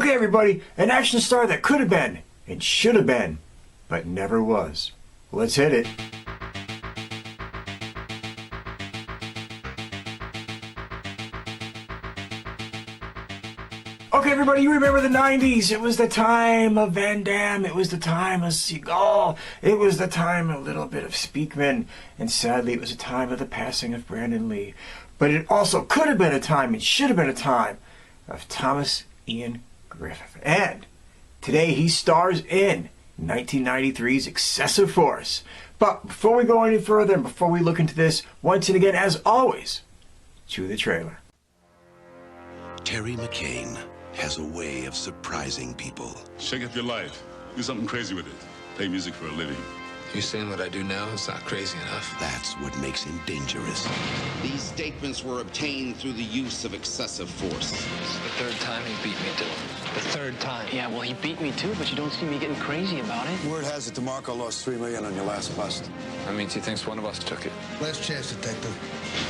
Okay, everybody, an action star that could have been and should have been, but never was. Let's hit it. Okay, everybody, you remember the 90s. It was the time of Van Damme. It was the time of Seagal. It was the time of a little bit of Speakman. And sadly, it was a time of the passing of Brandon Lee. But it also could have been a time, and should have been a time, of Thomas Ian Griffith. And today he stars in 1993's Excessive Force. But before we go any further, and before we look into this, once and again, as always, cue the trailer. Terry McCain has a way of surprising people. Shake up your life. Do something crazy with it. Play music for a living. You saying what I do now is not crazy enough? That's what makes him dangerous. These statements were obtained through the use of excessive force. This is the third time he beat me, Dylan. The third time. Yeah, well, he beat me too, but you don't see me getting crazy about it. Word has it DiMarco lost $3 million on your last bust. That means he thinks one of us took it. Last chance, detective.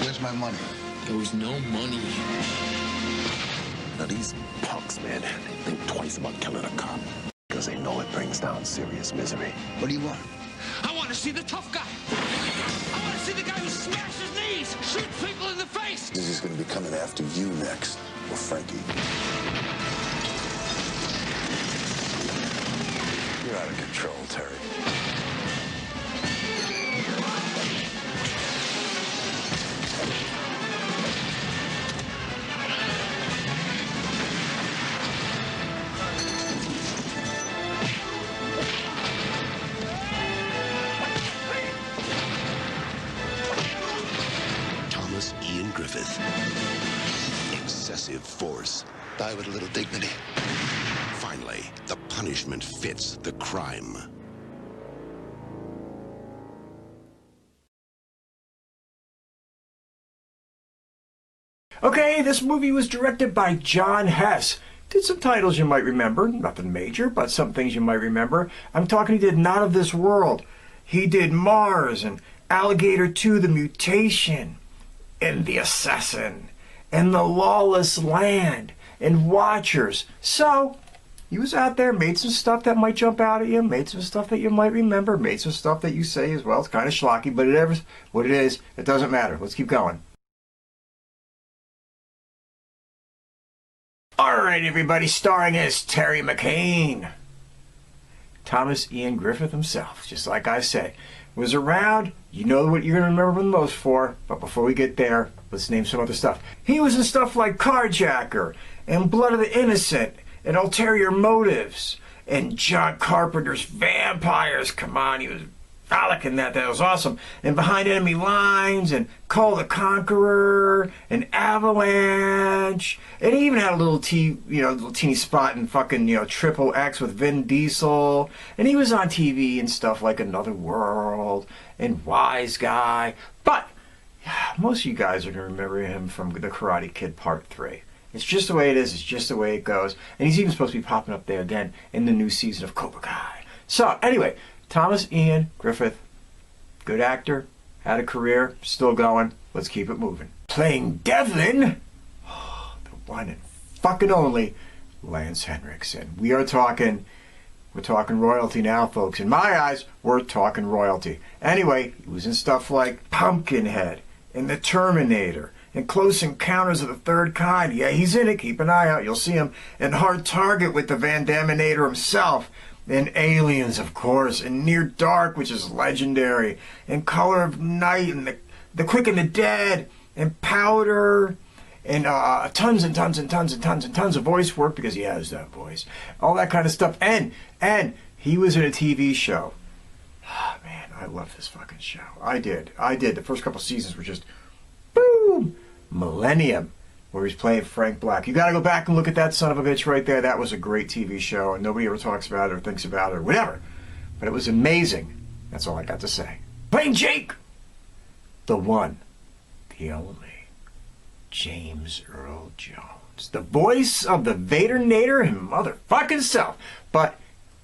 Where's my money? There was no money. Now, these punks, man, they think twice about killing a cop because they know it brings down serious misery. What do you want? I want to see the tough guy. I want to see the guy who smashes knees, shoots people in the face. He's just going to be coming after you next, or Frankie. You're out of control, Terry. Thomas Ian Griffith. Excessive Force. Die with a little dignity. Finally, the punishment fits the crime. Okay, this movie was directed by John Hess. Did some titles you might remember. Nothing major, but some things you might remember. I'm talking he did Not of This World. He did Mars and Alligator 2, The Mutation, and The Assassin, and The Lawless Land, and Watchers. So, he was out there, made some stuff that might jump out at you, made some stuff that you might remember, made some stuff that you say as well. It's kind of schlocky, but it is what it is. It doesn't matter. Let's keep going. Alright, everybody, starring as Terry McCain. Thomas Ian Griffith himself, just like I said, was around. You know what you're going to remember him the most for, but before we get there, let's name some other stuff. He was in stuff like Carjacker, and Blood of the Innocent, and Ulterior Motives, and John Carpenter's Vampires. Come on, he was phallic in that. That was awesome. And Behind Enemy Lines, and Call the Conqueror, and Avalanche, and he even had a little little teeny spot in fucking, Triple X with Vin Diesel, and he was on TV and stuff like Another World, and Wise Guy, but most of you guys are going to remember him from The Karate Kid Part 3. It's just the way it is, it's just the way it goes, and he's even supposed to be popping up there again in the new season of Cobra Kai. So, anyway, Thomas Ian Griffith, good actor, had a career, still going. Let's keep it moving. Playing Devlin, the one and fucking only Lance Henriksen. We're talking royalty now, folks. In my eyes, we're talking royalty. Anyway, he was in stuff like Pumpkinhead, and The Terminator, and Close Encounters of the Third Kind. Yeah, he's in it. Keep an eye out. You'll see him. And Hard Target with the Van Daminator himself. And Aliens, of course, and Near Dark, which is legendary, and Color of Night, and the Quick and the Dead, and Powder, and tons and tons and tons and tons and tons of voice work, because he has that voice, all that kind of stuff, and he was in a TV show. Man, I love this fucking show. I did. The first couple seasons were just, boom, Millennium, where he's playing Frank Black. You gotta go back and look at that son of a bitch right there. That was a great TV show, and nobody ever talks about it or thinks about it or whatever. But it was amazing. That's all I got to say. Playing Jake, the one, the only, James Earl Jones, the voice of the Vader-nator and motherfucking self. But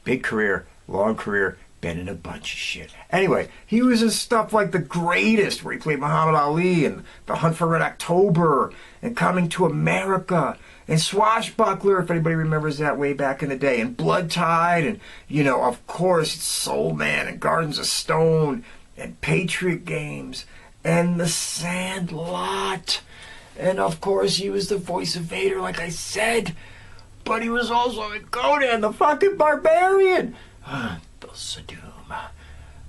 big career, long career, been in a bunch of shit. Anyway, he was in stuff like The Greatest, where he played Muhammad Ali, and The Hunt for Red October, and Coming to America, And Swashbuckler, if anybody remembers that way back in the day. And Blood Tide, and, you know, of course, it's Soul Man and Gardens of Stone and Patriot Games and The Sandlot. And, of course, he was the voice of Vader, like I said. But he was also in Conan, the fucking Barbarian. Doom,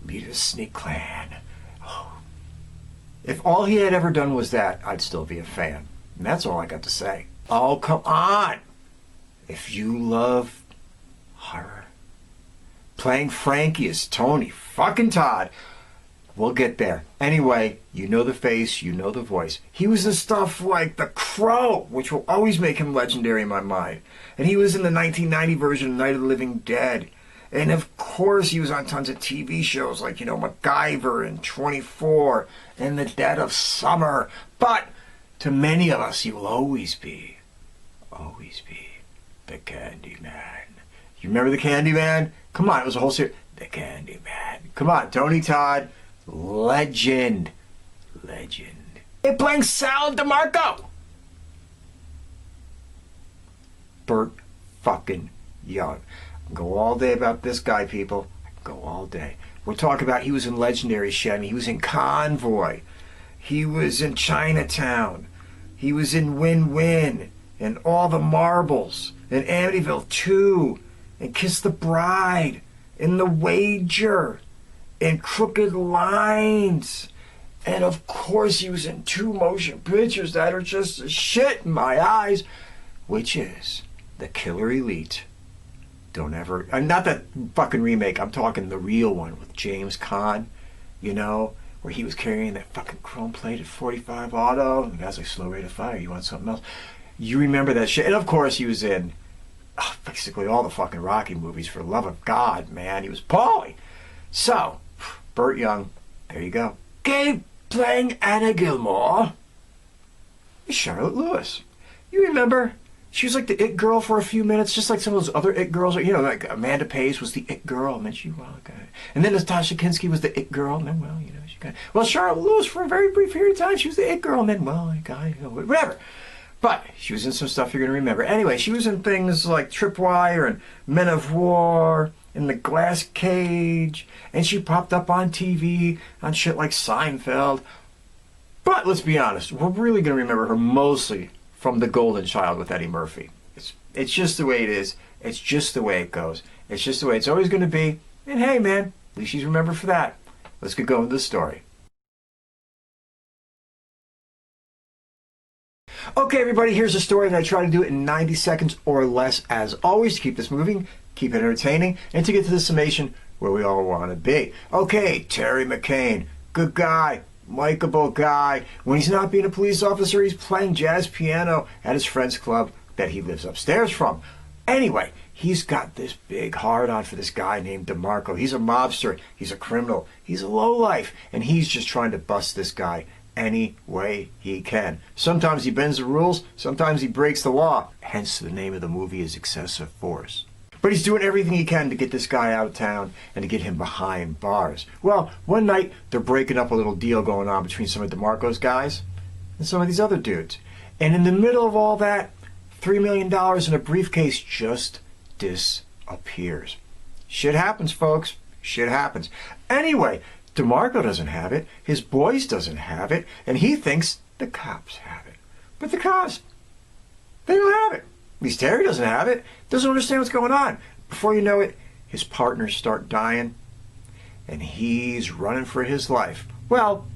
leader of the Snake Clan. Oh. If all he had ever done was that, I'd still be a fan. And that's all I got to say. Oh, come on. If you love horror, playing Frankie as Tony fucking Todd, we'll get there. Anyway, you know the face, you know the voice. He was in stuff like The Crow, which will always make him legendary in my mind. And he was in the 1990 version of Night of the Living Dead. And of course he was on tons of TV shows like, you know, MacGyver and 24 and The Dead of Summer. But to many of us, he will always be the Candyman. You remember the Candyman? Come on, it was a whole series. The Candyman. Come on, Tony Todd. Legend. They're playing Sal and DiMarco. Burt fucking Young. I can go all day about this guy, people. I can go all day. We're talking about he was in Legendary Shed. He was in Convoy. He was in Chinatown. He was in Win-Win. And All the Marbles. And Amityville 2. And Kiss the Bride. And The Wager. And Crooked Lines. And of course he was in 2 motion pictures that are just a shit in my eyes. Which is The Killer Elite. Don't ever... not that fucking remake. I'm talking the real one with James Caan. You know, where he was carrying that fucking chrome-plated 45 auto. And the guy's like, slow rate of fire. You want something else? You remember that shit. And of course he was in basically all the fucking Rocky movies. For the love of God, man. He was Paulie. So, Burt Young. There you go. Okay, playing Anna Gilmour is Charlotte Lewis. You remember... she was like the it girl for a few minutes, just like some of those other it girls. You know, like Amanda Pays was the it girl, and then she, well, okay. And then Natasha Kinski was the it girl, and then, well, you know, she got... well, Charlotte Lewis, for a very brief period of time, she was the it girl, and then, well, a guy, you know, whatever. But she was in some stuff you're going to remember. Anyway, she was in things like Tripwire and Men of War and The Glass Cage, and she popped up on TV on shit like Seinfeld. But let's be honest, we're really going to remember her mostly from The Golden Child with Eddie Murphy. It's just the way it is. It's just the way it goes. It's just the way it's always going to be. And hey, man, at least she's remembered for that. Let's get going with the story. Okay, everybody, here's the story, and I try to do it in 90 seconds or less, as always, to keep this moving, keep it entertaining, and to get to the summation where we all want to be. Okay, Terry McCain, good guy, likable guy. When he's not being a police officer, he's playing jazz piano at his friend's club that he lives upstairs from. Anyway, he's got this big hard-on for this guy named DiMarco. He's a mobster. He's a criminal. He's a lowlife. And he's just trying to bust this guy any way he can. Sometimes he bends the rules. Sometimes he breaks the law. Hence the name of the movie is Excessive Force. But he's doing everything he can to get this guy out of town and to get him behind bars. Well, one night, they're breaking up a little deal going on between some of DiMarco's guys and some of these other dudes. And in the middle of all that, $3 million in a briefcase just disappears. Shit happens, folks. Shit happens. Anyway, DiMarco doesn't have it. His boys doesn't have it. And he thinks the cops have it. But the cops, they don't have it. At least Terry doesn't have it. Doesn't understand what's going on. Before you know it, his partners start dying. And he's running for his life. Well,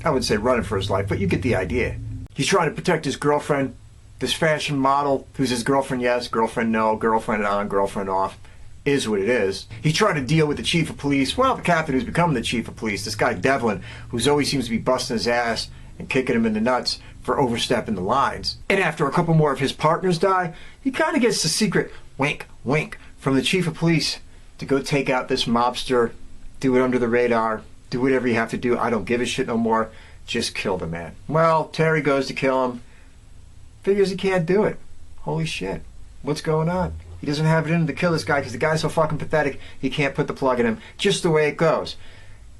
I would say running for his life, but you get the idea. He's trying to protect his girlfriend, this fashion model, who's his girlfriend yes, girlfriend no, girlfriend on, girlfriend off. Is what it is. He's trying to deal with the chief of police. Well, the captain who's become the chief of police, this guy Devlin, who's always seems to be busting his ass and kicking him in the nuts for overstepping the lines. And after a couple more of his partners die, he kind of gets the secret wink, wink from the chief of police to go take out this mobster, do it under the radar, do whatever you have to do. I don't give a shit no more. Just kill the man. Well, Terry goes to kill him. Figures he can't do it. Holy shit. What's going on? He doesn't have it in him to kill this guy because the guy's so fucking pathetic he can't put the plug in him. Just the way it goes.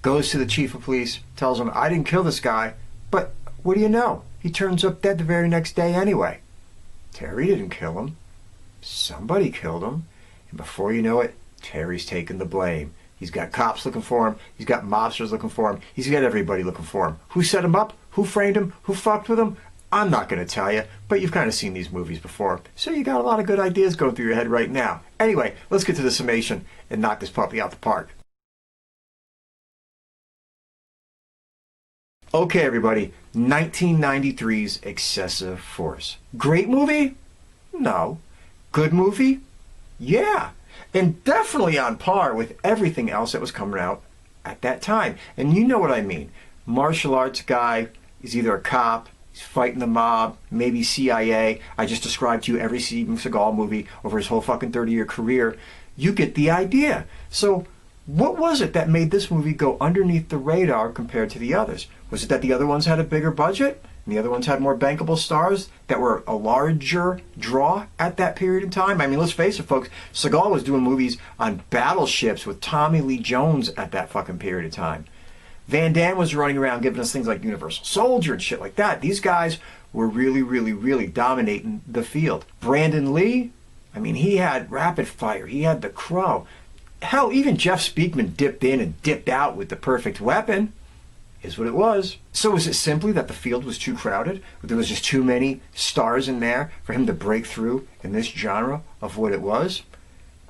Goes to the chief of police, tells him, I didn't kill this guy, but what do you know? He turns up dead the very next day anyway. Terry didn't kill him. Somebody killed him. And before you know it, Terry's taking the blame. He's got cops looking for him. He's got mobsters looking for him. He's got everybody looking for him. Who set him up? Who framed him? Who fucked with him? I'm not going to tell you, but you've kind of seen these movies before. So you got a lot of good ideas going through your head right now. Anyway, let's get to the summation and knock this puppy out the park. Okay, everybody. 1993's Excessive Force. Great movie? No. Good movie? Yeah. And definitely on par with everything else that was coming out at that time. And you know what I mean. Martial arts guy is either a cop, he's fighting the mob, maybe CIA. I just described to you every Steven Seagal movie over his whole fucking 30-year career. You get the idea. So what was it that made this movie go underneath the radar compared to the others? Was it that the other ones had a bigger budget? And the other ones had more bankable stars that were a larger draw at that period in time? I mean, let's face it, folks. Seagal was doing movies on battleships with Tommy Lee Jones at that fucking period of time. Van Damme was running around giving us things like Universal Soldier and shit like that. These guys were really, really, really dominating the field. Brandon Lee, I mean, he had Rapid Fire. He had The Crow. Hell, even Jeff Speakman dipped in and dipped out with The Perfect Weapon. Is what it was. So is it simply that the field was too crowded? There was just too many stars in there for him to break through in this genre of what it was?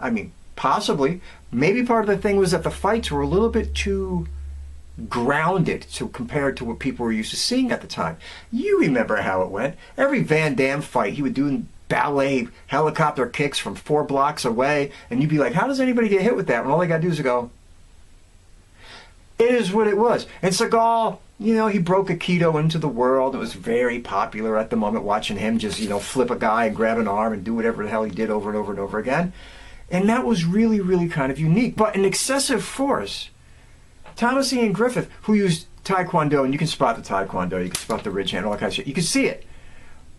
I mean, possibly. Maybe part of the thing was that the fights were a little bit too grounded compared to what people were used to seeing at the time. You remember how it went. Every Van Damme fight he would do in ballet helicopter kicks from 4 blocks away, and you'd be like, how does anybody get hit with that when all they got to do is go... It is what it was. And Seagal, you know, he broke Aikido into the world. It was very popular at the moment, watching him just, you know, flip a guy and grab an arm and do whatever the hell he did over and over and over again. And that was really, really kind of unique. But in Excessive Force, Thomas Ian Griffith, who used Taekwondo, and you can spot the Taekwondo, you can spot the ridge hand, all that kind of shit. You can see it.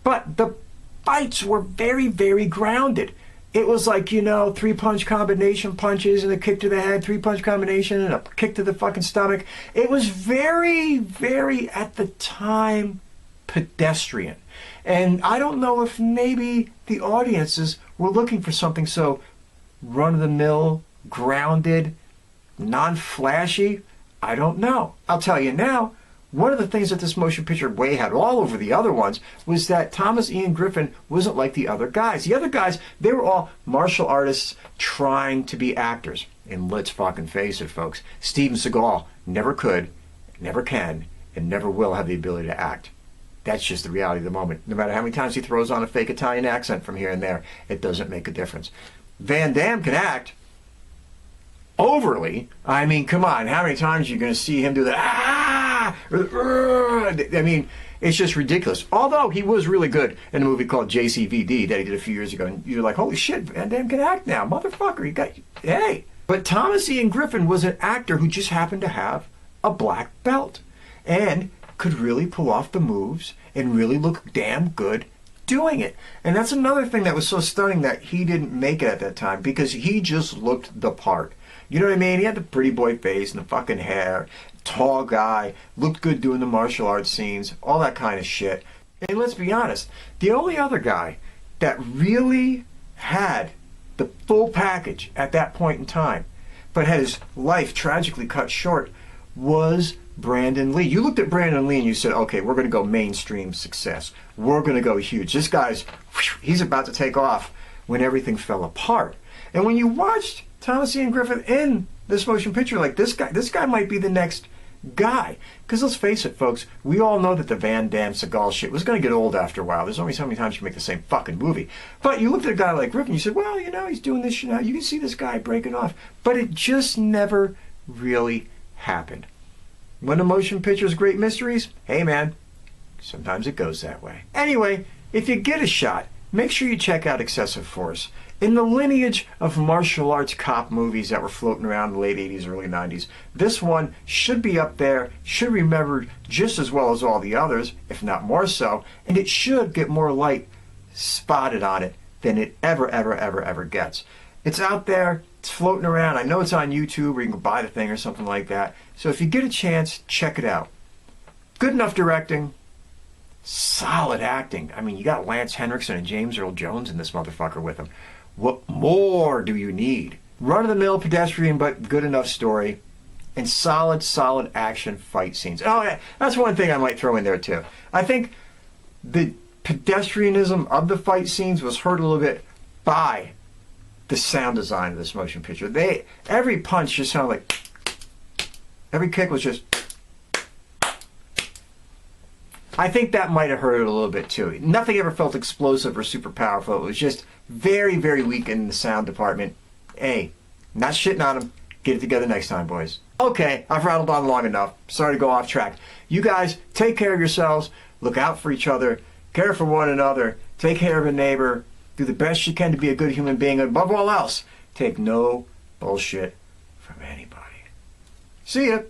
But the fights were very, very grounded. It was like, you know, 3-punch combination punches and a kick to the head, 3-punch combination and a kick to the fucking stomach. It was very, very, at the time, pedestrian. And I don't know if maybe the audiences were looking for something so run-of-the-mill, grounded, non-flashy. I don't know. I'll tell you now, one of the things that this motion picture way had all over the other ones was that Thomas Ian Griffith wasn't like the other guys. The other guys, they were all martial artists trying to be actors. And let's fucking face it, folks. Steven Seagal never could, never can, and never will have the ability to act. That's just the reality of the moment. No matter how many times he throws on a fake Italian accent from here and there, it doesn't make a difference. Van Damme can act overly. I mean, come on. How many times are you going to see him do that? I mean, it's just ridiculous. Although he was really good in a movie called JCVD that he did a few years ago, and you're like, holy shit, Van Damme can act now, motherfucker. You got, hey. But Thomas Ian Griffith was an actor who just happened to have a black belt and could really pull off the moves and really look damn good doing it. And that's another thing that was so stunning that he didn't make it at that time, because he just looked the part. You know what I mean? He had the pretty boy face and the fucking hair, tall guy, looked good doing the martial arts scenes, all that kind of shit. And let's be honest, the only other guy that really had the full package at that point in time, but had his life tragically cut short, was Brandon Lee. You looked at Brandon Lee and you said, okay, we're going to go mainstream success. We're going to go huge. This guy's, he's about to take off when everything fell apart. And when you watched Thomas Ian Griffith in this motion picture, like this guy might be the next guy. Because let's face it, folks, we all know that the Van Damme Seagal shit was going to get old after a while. There's only so many times you can make the same fucking movie. But you looked at a guy like Griffith and you said, well, you know, he's doing this shit now. You can see this guy breaking off. But it just never really happened. When a motion picture's great mysteries, hey man, sometimes it goes that way. Anyway, if you get a shot, make sure you check out Excessive Force. In the lineage of martial arts cop movies that were floating around in the late 80s, early 90s, this one should be up there, should be remembered just as well as all the others, if not more so, and it should get more light spotted on it than it ever gets. It's out there, it's floating around. I know it's on YouTube, or you can buy the thing or something like that. So if you get a chance, check it out. Good enough directing, Solid acting. I mean, you got Lance Henriksen and James Earl Jones in this motherfucker with him. What more do you need? Run-of-the-mill pedestrian but good enough story. And solid action fight scenes. Oh, yeah, that's one thing I might throw in there, too. I think the pedestrianism of the fight scenes was hurt a little bit by the sound design of this motion picture. Every punch just sounded like... Every kick was just... I think that might have hurt it a little bit, too. Nothing ever felt explosive or super powerful. It was just very, very weak in the sound department. Hey, not shitting on them. Get it together next time, boys. Okay, I've rattled on long enough. Sorry to go off track. You guys, take care of yourselves. Look out for each other. Care for one another. Take care of a neighbor. Do the best you can to be a good human being. And above all else, take no bullshit from anybody. See ya.